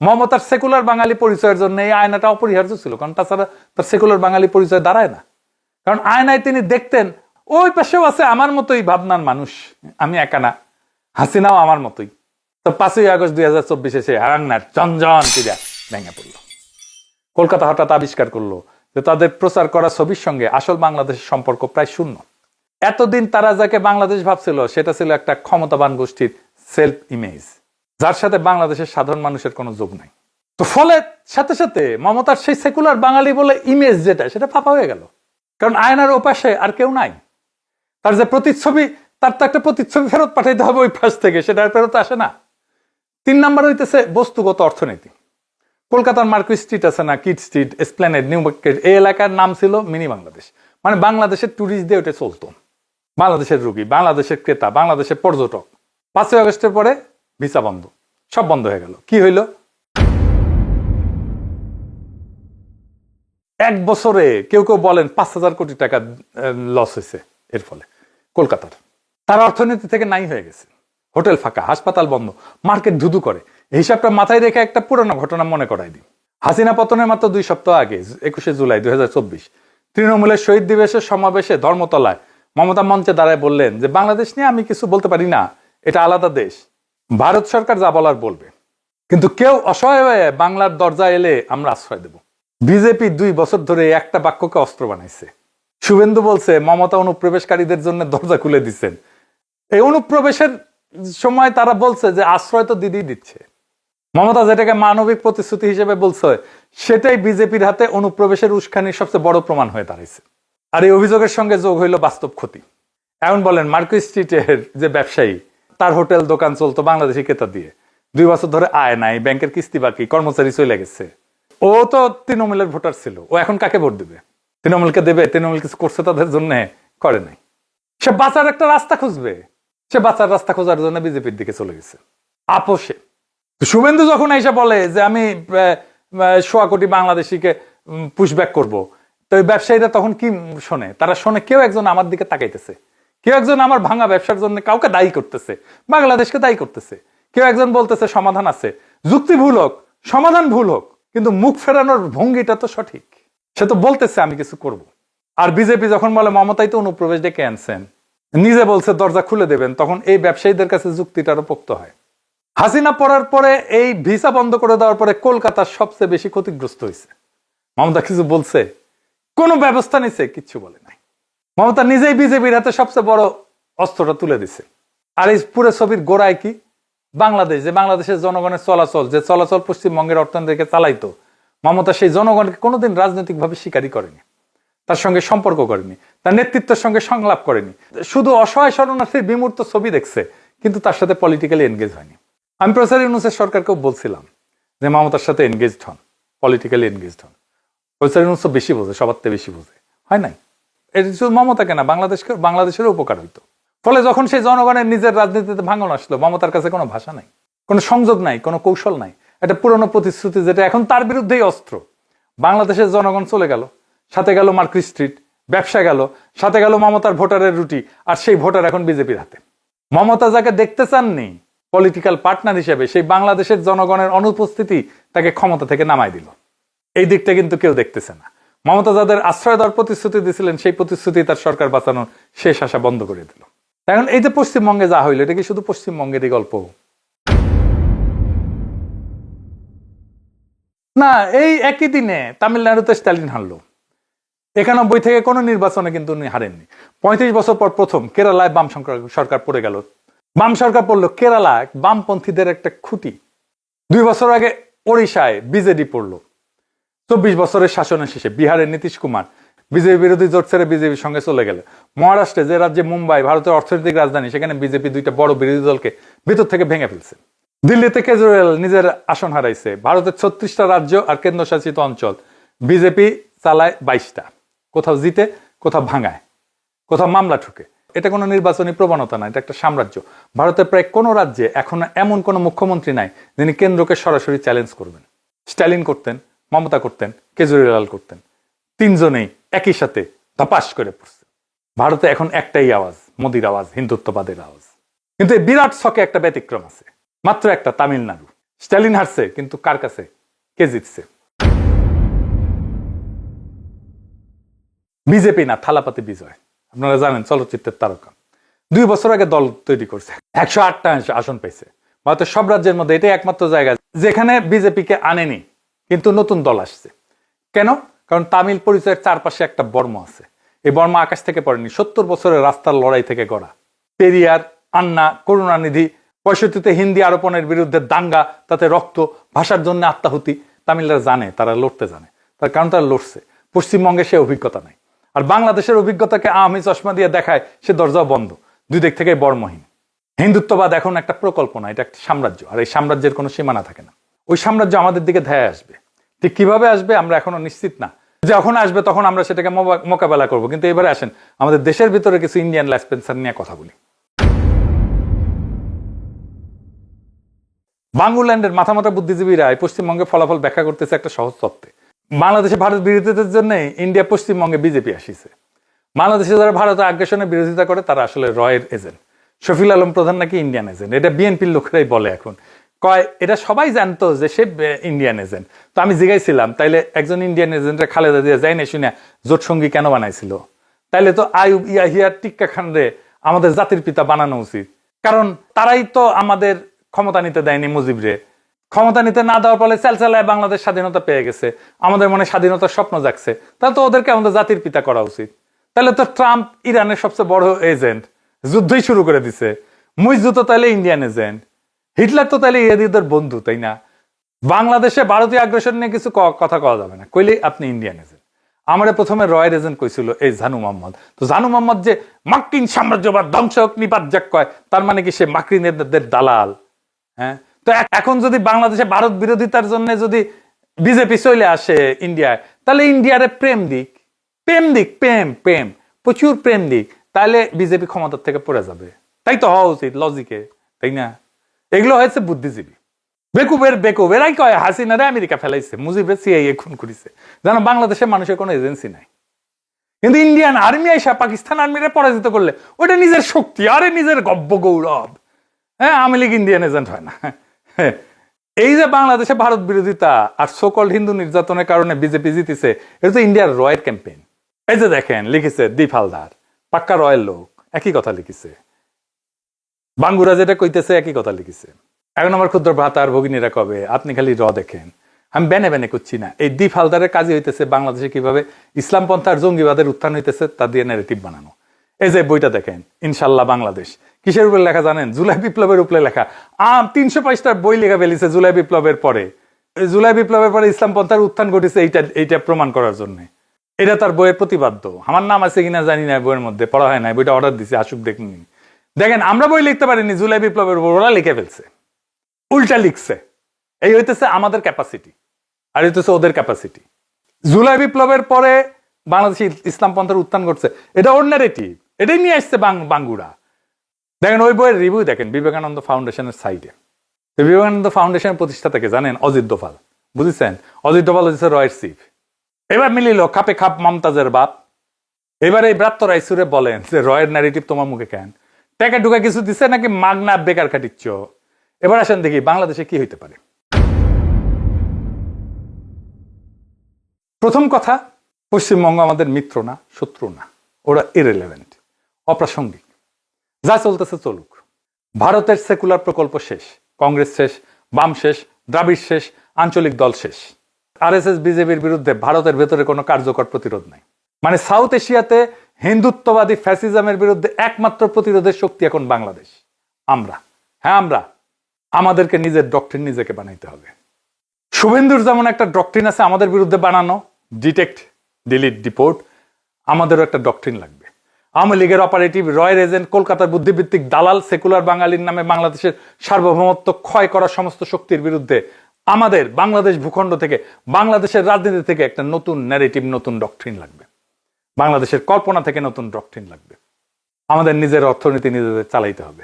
মমতার সেকুলার বাঙালি পরিচয়ের জন্য এই আয়নাটা অপরিহার্য ছিল, কারণ তাছাড়া তার সেকুলার বাঙালি পরিচয় দাঁড়ায় না। কারণ আয়নায় তিনি দেখতেন ওই পাশেও আছে আমার মতোই ভাবনার মানুষ, আমি একা না, হাসিনাও আমার মতোই। তো 5ই আগস্ট 2024 সে হারান্নার জনজন তীরা ভেঙে পড়ল। কলকাতা হঠাৎ আবিষ্কার করলো যে তাদের প্রচার করা ছবির সঙ্গে আসল বাংলাদেশের সম্পর্ক প্রায় শূন্য। এতদিন তারা যাকে বাংলাদেশ ভাবছিল সেটা ছিল একটা ক্ষমতাবান গোষ্ঠীর সেলফ ইমেজ, যার সাথে বাংলাদেশের সাধারণ মানুষের কোনো যোগ নাই। তো ফলে সাথে সাথে মমতার সেই সেকুলার বাঙালি বলে ইমেজ যেটা, সেটা ফাঁপা হয়ে গেল। কারণ আয়নার ওপাশে আর কেউ নাই। তার যে প্রতিচ্ছবি, তার তো একটা প্রতিচ্ছবি ফেরত পাঠাইতে হবে ওই পাশ থেকে, সেটা আর ফেরত আসে না। 3 নাম্বার হইতেছে বস্তুগত অর্থনীতি। কলকাতার মার্কেট স্ট্রিট আছে না, Kyd street, Esplanade, new market, এই এলাকার নাম ছিল মিনি বাংলাদেশ। মানে বাংলাদেশের ট্যুরিস্ট দিয়ে ওটা চলতো। বাংলাদেশের রুগী, বাংলাদেশের ক্রেতা, বাংলাদেশের পর্যটক। 5ই আগস্টের পরে ভিসা বন্ধ, সব বন্ধ হয়ে গেল। কি হইল? 1 বছরে কেউ কেউ বলেন 5,000 কোটি টাকা লস হয়েছে এর ফলে কলকাতার। তার অর্থনীতি থেকে নাই হয়ে গেছে। হোটেল ফাঁকা, হাসপাতাল বন্ধ, মার্কেট ধুধু করে। এই হিসাবটা মাথায় রেখে একটা পুরনো ঘটনা মনে করাই দিই। হাসিনা পতনের মাত্র 2 সপ্তাহ আগে 21শে জুলাই 2024 তৃণমূলের শহীদ দিবসের সমাবেশে ধর্মতলায় মমতা মঞ্চে দাঁড়ায় বললেন যে বাংলাদেশ নিয়ে আমি কিছু বলতে পারি না, এটা আলাদা দেশ, ভারত সরকার যা বলার বলবে, কিন্তু কেউ অসহায় হয়ে বাংলার দরজা এলে আমরা আশ্রয় দেব। বিজেপি 2 বছর ধরে একটা বাক্যকে অস্ত্র বানাইছে। শুভেন্দু বলছে মমতা অনুপ্রবেশকারীদের জন্য দরজা খুলে দিচ্ছেন। এই অনুপ্রবেশের সময় তারা বলছে যে আশ্রয় তো দিদি দিচ্ছে। মমতা যেটাকে মানবিক প্রতিশ্রুতি হিসেবে বলছে, সেটাই বিজেপির হাতে অনুপ্রবেশের উস্কানির সবচেয়ে বড় প্রমাণ হয়ে দাঁড়িয়েছে। আর এই অভিযোগের সঙ্গে যোগ হইল বাস্তব ক্ষতি। এমন বলেন মার্কেট স্ট্রিটের যে ব্যবসায়ী, তার হোটেল দোকান চলতো বাংলাদেশি ক্রেতা দিয়ে, 2 বছর ধরে আয় নাই, ব্যাংকের কিস্তি বাকি, কর্মচারী চলে গেছে। ও তো তৃণমূলের ভোটার ছিল, ও এখন কাকে ভোট দেবে? তৃণমূলকে দেবে? তৃণমূল কিছু করছে তাদের জন্য? করে নাই। সে বাঁচার একটা রাস্তা খুঁজবে, সে বাঁচার রাস্তা খোঁজার জন্য বিজেপির দিকে চলে গেছে আপোষে। শুভেন্দু যখন এসে বলে যে আমি 100 কোটি বাংলাদেশিকে পুশব্যাক করব, তো এই ব্যবসায়ীরা তখন কি শোনে? তারা শোনে কেউ একজন আমার দিকে তাকাইতেছে, কেউ একজন আমার ভাঙা ব্যবসার জন্য কাউকে দায়ী করতেছে, বাংলাদেশকে দায়ী করতেছে। কেউ একজন বলতেছে সমাধান আছে, যুক্তি ভুল হোক, সমাধান ভুল হোক, কিন্তু মুখ ফেরানোর ভঙ্গিটা তো সঠিক। সে তো বলতেছে আমি কিছু করব। আর বিজেপি যখন বলে মমতাই তো অনুপ্রবেশ ডেকে আনছেন, নিজে বলছে দরজা খুলে দেবেন, তখন এই ব্যবসায়ীদের কাছে যুক্তিটা আরো পোক্ত হয়। হাসিনা পড়ার পরে এই ভিসা বন্ধ করে দেওয়ার পরে কলকাতার সবচেয়ে বেশি ক্ষতিগ্রস্ত হয়েছে। মমতা কিছু বলছে? কোনো ব্যবস্থা নিছে? কিচ্ছু বলে নাই। মমতা নিজেই বিজেপির হাতে সবচেয়ে বড় অস্ত্রটা তুলে দিছে। আর এই পুরো ছবির গোড়ায় কি? বাংলাদেশ, যে বাংলাদেশের জনগণের চলাচল, যে চলাচল পশ্চিমবঙ্গের অর্থনীতিকে চালাইতো, মমতা সেই জনগণকে কোনোদিন রাজনৈতিকভাবে স্বীকারই করেনি, তার সঙ্গে সম্পর্ক করেনি, তার নেতৃত্বের সঙ্গে সংলাপ করেনি, শুধু অসহায় শরণার্থীর বিমূর্ত ছবি দেখছে, কিন্তু তার সাথে পলিটিক্যালি এনগেজ হয়নি। আমি প্রফেসর ইউনূসের সরকারকেও বলছিলাম যে মমতার সাথে এনগেজড হন, পলিটিক্যালি এনগেজড হন। প্রফেসর ইউনূস বেশি বোঝে, সবার থেকে বেশি বোঝে, হয় নাই? এটা শুধু মমতাকে না, বাংলাদেশেরও উপকার হইতো। ফলে যখন সেই জনগণের নিজের রাজনীতিতে ভাঙন আসলো, মমতার কাছে কোনো ভাষা নাই, কোনো সংযোগ নাই, কোনো কৌশল নাই। একটা পুরনো প্রতিশ্রুতি যেটা এখন তার বিরুদ্ধেই অস্ত্র। বাংলাদেশের জনগণ চলে গেল, সাথে গেল মার্কেট স্ট্রিট, ব্যবসা গেল, সাথে গেল মমতার ভোটারের রুটি, আর সেই ভোটার এখন বিজেপির হাতে। মমতা যাকে দেখতে চাননি পলিটিক্যাল পার্টনার হিসেবে, সেই বাংলাদেশের জনগণের অনুপস্থিতি তাকে ক্ষমতা থেকে নামাই দিল। এই দিকটা কিন্তু কেউ দেখতেছে না। মমতা যাদের আশ্রয় দেওয়ার প্রতিশ্রুতি দিয়েছিলেন, সেই প্রতিশ্রুতি তার সরকার বাঁচানোর শেষ আশা বন্ধ করে দিল। এখন এই যে পশ্চিমবঙ্গে যা হইল, এটা কি শুধু পশ্চিমবঙ্গেরই গল্প? না, এই একই দিনে তামিলনাড়ুতে স্ট্যালিন হারলো। 91 থেকে কোনো নির্বাচনে কিন্তু উনি হারেননি। 35 বছর পর প্রথম কেরালায় বাম সরকার পড়ে গেল। বাম সরকার পড়লো, কেরালা বামপন্থীদের একটা খুঁটি। 2 বছর আগে ওড়িশায় বিজেডি পড়লো। 24 বছরের শাসনের শেষে বিহারের নীতিশ কুমার বিজেপি বিরোধী জোট ছেড়ে বিজেপির সঙ্গে চলে গেলে। মহারাষ্ট্রে, যে রাজ্যে মুম্বাই ভারতের অর্থনৈতিক রাজধানী, সেখানে বিজেপি 2টা বড় বিরোধী দলকে ভিতর থেকে ভেঙে ফেলছে। দিল্লিতে কেজরিওয়াল নিজের আসন হারাইছে। ভারতের 36টা রাজ্য আর কেন্দ্রশাসিত অঞ্চল বিজেপি চালায় 22টা। কোথাও জিতে, কোথাও ভাঙায়, কোথাও মামলা ঠুকে। এটা কোনো নির্বাচনী প্রবণতা না, এটা একটা সাম্রাজ্য। ভারতের প্রায় কোনো রাজ্যে এখন এমন কোনো মুখ্যমন্ত্রী নাই যিনি কেন্দ্রকে সরাসরি চ্যালেঞ্জ করবেন। স্ট্যালিন করতেন, মমতা করতেন, কেজরিওয়াল করতেন। 3 জনেই একই সাথে ধপাস করে পড়ছে। ভারতে এখন একটাই আওয়াজ, মোদির আওয়াজ, হিন্দুত্ববাদের আওয়াজ। কিন্তু এই বিরাট ছকে একটা ব্যতিক্রম আছে, মাত্র একটা, তামিলনাড়ু। স্ট্যালিন হারছে, কিন্তু কার কাছে? কে জিতছে? বিজেপি না, থালাপাতি বিজয়। আপনারা জানেন, চলচ্চিত্রের তারকা। 2 বছর আগে দল তৈরি করছে, 108টা আসন পেয়েছে। ভারতের সব রাজ্যের মধ্যে এটাই একমাত্র জায়গা যেখানে বিজেপিকে আনেনি, কিন্তু নতুন দল আসছে। কেন? কারণ তামিল পরিচয়ের চারপাশে একটা বর্ম আছে। এই বর্ম আকাশ থেকে পড়েনি, 70 বছরের রাস্তার লড়াই থেকে গড়া। পেরিয়ার, আন্না, করুণানিধি, 65-তে হিন্দি আরোপণের বিরুদ্ধে দাঙ্গা, তাতে রক্ত, ভাষার জন্য আত্মাহুতি। তামিলরা জানে, তারা লড়তে জানে, তার কারণ তারা লড়ছে। পশ্চিমবঙ্গে সে অভিজ্ঞতা নাই। আর বাংলাদেশের অভিজ্ঞতাকে আওয়ামী চশমা দিয়ে দেখায়, সে দরজাও বন্ধ। 2 দিক থেকে বর্মহীন। হিন্দুত্ববাদ এখন একটা প্রকল্প না, এটা একটা সাম্রাজ্য। আর এই সাম্রাজ্যের কোনো সীমানা থাকে না। ওই সাম্রাজ্য আমাদের দিকে ধায় আসবে। ঠিক কিভাবে আসবে আমরা এখনো নিশ্চিত না। যখন আসবে তখন আমরা সেটাকে মোকাবেলা করব। কিন্তু এবারে আসেন আমাদের দেশের ভিতরে কিছু ইন্ডিয়ান ল্যাসপেন্সার নিয়ে কথা বলি। বাংলাল্যান্ডের মাথা মাথা বুদ্ধিজীবীরা পশ্চিমবঙ্গে ফলাফল ব্যাখ্যা করতেছে একটা সহজ তত্ত্বে। বাংলাদেশে ভারত বিরোধিতার জন্য ইন্ডিয়া পশ্চিমবঙ্গে বিজেপি আসিছে। বাংলাদেশে যারা ভারতের আগ্রাসনের বিরোধিতা করে তারা আসলে রয়ের এজেন্ট। শফিল আলম প্রধান নাকি ইন্ডিয়ান এজেন্ট, এটা বিএনপির লোকেরাই বলে। এখন কয় এটা সবাই জানতো যে সে ইন্ডিয়ান এজেন্ট। তো আমি জিজ্ঞাসিলাম, তাইলে একজন ইন্ডিয়ান এজেন্টের খালেদা জিয়া যাই না শুনে জোট সঙ্গী কেন বানাইছিল? তাইলে তো আইয়ুব ইয়াহিয়া টিক্কা খানরে আমাদের জাতির পিতা বানানো উচিত, কারণ তারাই তো আমাদের ক্ষমতা নিতে দেয়নি মুজিবরে। ক্ষমতা নিতে না দেওয়ার ফলে চালচালায় বাংলাদেশ স্বাধীনতা পেয়ে গেছে, আমাদের মনে স্বাধীনতার স্বপ্ন জাগছে। তাহলে তো ওদেরকে আমাদের জাতির পিতা করা উচিত। তাহলে তো ট্রাম্প ইরানের সবচেয়ে বড় এজেন্ট, যুদ্ধই শুরু করে দিছে। মুইজু তো তাহলে ইন্ডিয়ান এজেন্ট, হিটলার তো তাহলে ইহুদিদের বন্ধু, তাই না? বাংলাদেশে ভারতীয় আগ্রাসন নিয়ে কিছু কথা কওয়া যাবে না, কইলে আপনি ইন্ডিয়ান এজেন্ট। আমার প্রথমে রয়ের এজেন্ট কইছিল এই জানু মোহাম্মদ। তো জানু মোহাম্মদ যে মার্কিন সাম্রাজ্যবাদ ধ্বংসক নিপাত কয়, তার মানে কি সে মার্কিনদের দালাল? হ্যাঁ, তো এখন যদি বাংলাদেশে ভারত বিরোধিতার জন্য যদি বিজেপি চলে আসে ইন্ডিয়ায়, তাহলে ইন্ডিয়ারে প্রেম দিক, প্রেম প্রচুর প্রেম দিক, তাহলে বিজেপি ক্ষমতার থেকে পড়ে যাবে। তাই তো হওয়া উচিত লজিকে, তাই না? এগুলো হয়েছে বুদ্ধিজীবী, বেকুব। এরাই কয় হাসিনারে আমেরিকা ফেলাইছে, মুজিবের সিআইএ খুন করেছে। জানো, বাংলাদেশের মানুষের কোনো এজেন্সি নাই। কিন্তু ইন্ডিয়ান আর্মি আইসা পাকিস্তান আর্মিরে পরাজিত করলে ওইটা নিজের শক্তি, আরে নিজের গব্য গৌরব। হ্যাঁ, আওয়ামী লীগ ইন্ডিয়ান এজেন্ট হয় না। এই যে বাংলাদেশে ভারত বিরোধিতা আর সোকল্ড হিন্দু নির্যাতনের কারণে বিজেপি জিতেছে, এটা তো ইন্ডিয়ার রয়ের ক্যাম্পেইন। এই যে দেখেন লিখেছে দীপ হালদার, পাক্কা রয়েল লোক, একই কথা লিখেছে। বাঙ্গুরা যেটা কইতেছে একই কথা লিখেছে। এখন আমার ক্ষুদ্র ভ্রাতা আর ভগিনীরা কবে আপনি খালি দেখেন, আমি বেনে বেনে করছি না। এই দীপ হালদারের কাজই হইতেছে বাংলাদেশে কিভাবে ইসলামপন্থা আর জঙ্গিবাদের উত্থান হইতেছে তা দিয়ে ন্যারেটিভ বানানো। এই যে বইটা দেখেন, ইনশাল্লাহ বাংলাদেশ, কিসের উপরে লেখা জানেন? জুলাই বিপ্লবের উপরে লেখা। 300 পৃষ্ঠার বই লেখা ফেলেছে জুলাই বিপ্লবের পরে। জুলাই বিপ্লবের পরে ইসলামপন্থার উত্থান ঘটেছে এইটা প্রমাণ করার জন্য। এটা তার বইয়ের প্রতিপাদ্য। আমার নাম আছে কিনা জানি না, বইয়ের মধ্যে পড়া হয় না, বইটা অর্ডার দিছে, আসুক দেখুন। দেখেন আমরা বই লিখতে পারিনি, জুলাই বিপ্লবের উপর ওরা লিখে ফেলছে, উল্টা লিখছে। এই হইতেছে আমাদের ক্যাপাসিটি আর হইতেছে ওদের ক্যাপাসিটি। জুলাই বিপ্লবের পরে বাংলাদেশে ইসলামপন্থার উত্থান ঘটছে, এটা ওর ন্যারেটিভ, এটাই নিয়ে আসছে বাঙ্গুরা। দেখেন ওই বইয়ের রিভিউ দেখেন বিবেকানন্দ ফাউন্ডেশনের সাইডে। বিবেকানন্দ ফাউন্ডেশনের প্রতিষ্ঠাতাকে জানেন? অজিত দোভাল, বুঝেছেন? অজিত দোভাল হচ্ছে রয়ের চিফ। এবার মিলিল খাপে খাপ মমতাজের বাপ। এবার এই ব্রাত্য রাইসুরে বলেন যে রয়ের ন্যারেটিভ তোমার মুখে কেন? টাকা ঢুকা কিছু দিচ্ছে নাকি মাগনা বেকার খাটিচ্ছ? এবার আসেন দেখি বাংলাদেশে কি হইতে পারে। প্রথম কথা, পশ্চিমবঙ্গ আমাদের মিত্র না, শত্রু না, ওরা ইররিলেভেন্ট, অপ্রাসঙ্গিক। যা চলতেছে চলুক। ভারতের সেকুলার প্রকল্প শেষ, কংগ্রেস শেষ, বাম শেষ, দ্রাবিড় শেষ, আঞ্চলিক দল শেষ। আরএসএস বিজেপির বিরুদ্ধে ভারতের ভেতরে কোনো কার্যকর প্রতিরোধ নাই। মানে সাউথ এশিয়াতে হিন্দুত্ববাদী ফ্যাসিজমের বিরুদ্ধে একমাত্র প্রতিরোধের শক্তি এখন বাংলাদেশ। আমরা, হ্যাঁ আমরা, আমাদেরকে নিজের ডক্ট্রিন নিজেকে বানাইতে হবে। শুভেন্দুর যেমন একটা ডক্ট্রিন আছে আমাদের বিরুদ্ধে বানানো, ডিটেক্ট, ডিলিট, ডিপোর্ট, আমাদেরও একটা ডক্ট্রিন লাগবে। আওয়ামী লীগের অপারেটিভ, রয়ের এজেন্ট, কলকাতার বুদ্ধিভিত্তিক দালাল, সেকুলার বাঙালির নামে বাংলাদেশের সার্বভৌমত্ব ক্ষয় করা সমস্ত শক্তির বিরুদ্ধে আমাদের বাংলাদেশ ভূখণ্ড থেকে, বাংলাদেশের রাজনীতি থেকে একটা নতুন ন্যারেটিভ, নতুন ডক্ট্রিন লাগবে। বাংলাদেশের কল্পনা থেকে নতুন ডক্ট্রিন লাগবে। আমাদের নিজের অর্থনীতি নিজেদের চালাইতে হবে।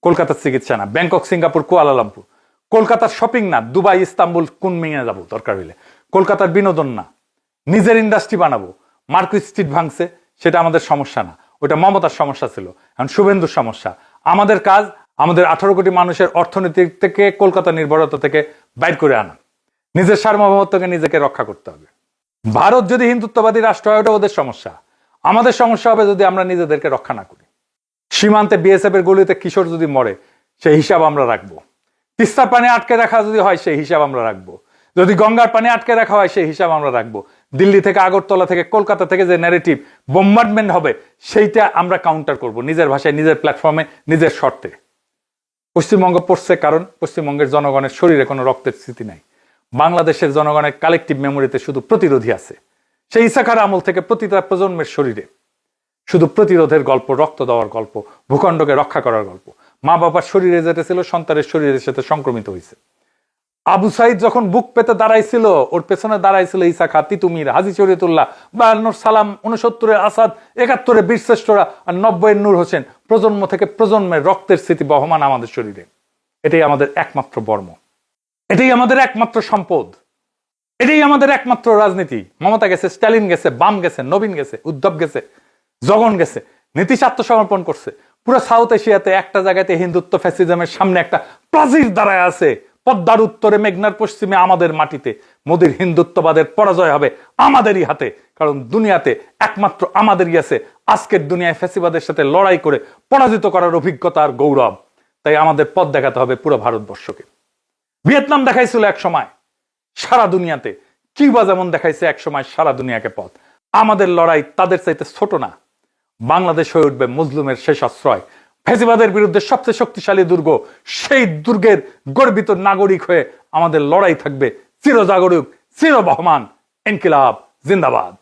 কলকাতার চিকিৎসা না, ব্যাংকক, সিঙ্গাপুর, কুয়ালালামপুর। কলকাতার শপিং না, দুবাই, ইস্তাম্বুল, কুনমিংয়ে যাবো দরকার হইলে। কলকাতার বিনোদন না, নিজের ইন্ডাস্ট্রি বানাবো। মার্কেট স্ট্রিট ভাঙছে, সেটা আমাদের সমস্যা না, ওটা মমতার সমস্যা ছিল, এখন শুভেন্দুর সমস্যা। আমাদের কাজ আমাদের 18 কোটি মানুষের অর্থনীতি থেকে, কলকাতা নির্ভরতা থেকে বাইর করে আনা। নিজের সার্বভৌমত্বকে নিজেকে রক্ষা করতে হবে। ভারত যদি হিন্দুত্ববাদী রাষ্ট্র হয় ওটা ওদের সমস্যা, আমাদের সমস্যা হবে যদি আমরা নিজেদেরকে রক্ষা না করি। সীমান্তে বিএসএফ এর গুলিতে কিশোর যদি মরে সেই হিসাব আমরা রাখবো। তিস্তার পানি আটকে রাখা যদি হয় সেই হিসাব আমরা রাখবো। যদি গঙ্গার পানি আটকে রাখা হয় সেই হিসাব আমরা রাখবো। দিল্লি থেকে, আগরতলা থেকে, কলকাতা থেকে যে ন্যারেটিভ বোম্বার্ডমেন্ট হবে সেইটা আমরা কাউন্টার করব নিজের ভাষায়, নিজের প্ল্যাটফর্মে, নিজের শর্তে। পশ্চিমবঙ্গ পড়ছে কারণ পশ্চিমবঙ্গের জনগণের শরীরে কোনো রক্তের স্মৃতি নাই। বাংলাদেশের জনগণের কালেকটিভ মেমোরিতে শুধু প্রতিরোধী আছে। সেই ইসাখার আমল থেকে প্রতিটা প্রজন্মের শরীরে শুধু প্রতিরোধের গল্প, রক্ত দেওয়ার গল্প, ভূখণ্ডকে রক্ষা করার গল্প। মা বাবার শরীরে যেটা ছিল সন্তানের শরীরের সাথে সংক্রমিত হয়েছে। আবু সাইদ যখন বুক পেতে দাঁড়াইছিল, ওর পেছনে দাঁড়াইছিল ইসাখা, তিতুমির, হাজী শরীয়তুল্লাহ, 52 সালাম, 69 আসাদ, 71 বীরশ্রেষ্ঠরা আর 90 নূর হোসেন। প্রজন্ম থেকে প্রজন্মের রক্তের স্মৃতি বহমান আমাদের শরীরে। এটাই আমাদের একমাত্র বর্ম, এটাই আমাদের একমাত্র সম্পদ, এটাই আমাদের একমাত্র রাজনীতি। মমতা গেছে, স্ট্যালিন গেছে, বাম গেছে, নবীন গেছে, উদ্ধব গেছে, জগন গেছে, নীতিশ আত্মসমর্পণ করছে। পুরো সাউথ এশিয়াতে একটা জায়গাতে হিন্দুত্ব ফ্যাসিজমের সামনে একটা প্রাচীর দাঁড়ায় আছে। পদ্মার উত্তরে, মেঘনার পশ্চিমে, আমাদের মাটিতে মোদির হিন্দুত্ববাদের পরাজয় হবে আমাদেরই হাতে। কারণ দুনিয়াতে একমাত্র আমাদেরই আছে আজকের দুনিয়ায় ফ্যাসিবাদের সাথে লড়াই করে পরাজিত করার অভিজ্ঞতা আর গৌরব। তাই আমাদের পথ দেখাতে হবে পুরো ভারতবর্ষকে। ভিয়েতনাম দেখাইছিল এক সময় সারা দুনিয়াতে, কিউবা যেমন দেখাইছে এক সময় সারা দুনিয়াকে পথ। আমাদের লড়াই তাদের চাইতে ছোট না। বাংলাদেশ হয়ে উঠবে মজলুমের শেষ আশ্রয়, ফ্যাসিবাদের বিরুদ্ধে সবচেয়ে শক্তিশালী দুর্গ। সেই দুর্গের গর্বিত নাগরিক হয়ে আমাদের লড়াই থাকবে চিরজাগরুক, চিরবহমান। ইনকিলাব জিন্দাবাদ।